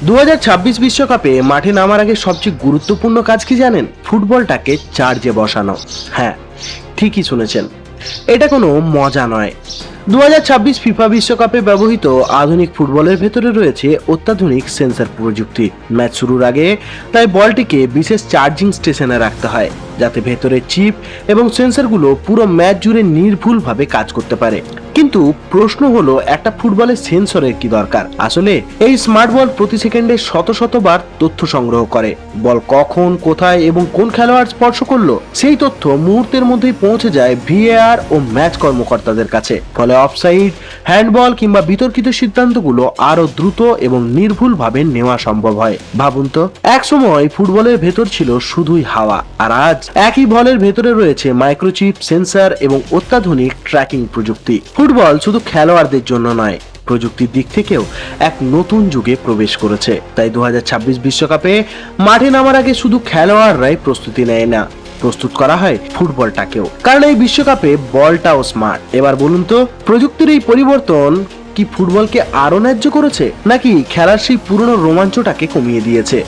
2026 বিশ্বকাপে মাঠে নামার আগে সবচেয়ে গুরুত্বপূর্ণ কাজ কি জানেন? ফুটবলটাকে চার্জে বসানো। হ্যাঁ, ঠিকই শুনেছেন, এটা কোনো মজা নয়। 2026 ফিফা বিশ্বকাপে ব্যবহৃত আধুনিক ফুটবলের ভেতরে রয়েছে অত্যাধুনিক সেন্সর প্রযুক্তি। ম্যাচ শুরুর আগে তাই বলটিকে বিশেষ চার্জিং স্টেশনে রাখতে হয়, যাতে ভেতরে চিপ এবং সেন্সরগুলো পুরো ম্যাচ জুড়ে নির্ভুলভাবে কাজ করতে পারে। কিন্তু প্রশ্ন হলো, একটা ফুটবলের সেন্সরের কি দরকার? আসলে এই স্মার্ট বল প্রতি সেকেন্ডে শত শতবার তথ্য সংগ্রহ করে। বল কখন, কোথায় এবং কোন খেলোয়াড় স্পর্শ করলো সেই তথ্য মুহূর্তের মধ্যেই পৌঁছে যায় ভিএআর ও ম্যাচ কর্মকর্তাদের কাছে। ফলে অফসাইড, হ্যান্ডবল কিংবা বিতর্কিত সিদ্ধান্তগুলো আরো দ্রুত এবং নির্ভুলভাবে নেওয়া সম্ভব হয়। ভাবুন তো, এক সময় ফুটবলের ভেতর ছিল শুধুই হাওয়া, আর আজ একই বলের ভেতরে রয়েছে মাইক্রোচিপ, সেন্সর এবং অত্যাধুনিক ট্র্যাকিং প্রযুক্তি। ফুটবল শুধু খেলোয়াড়দের জন্য নয়, প্রযুক্তির দিক থেকেও এক নতুন যুগে প্রবেশ করেছে। তাই 2026 বিশ্বকাপে মাঠে নামার আগে শুধু খেলোয়াড়রাই প্রস্তুতি নেয় না, প্রস্তুত করা হয় ফুটবলটাকেও। কারণ এই বিশ্বকাপে বলটাও স্মার্ট। এবার বলুন তো, প্রযুক্তির এই পরিবর্তন কি ফুটবলকে আরো ন্যায্য করেছে, নাকি খেলার সেই পুরনো রোমাঞ্চটাকে কমিয়ে দিয়েছে?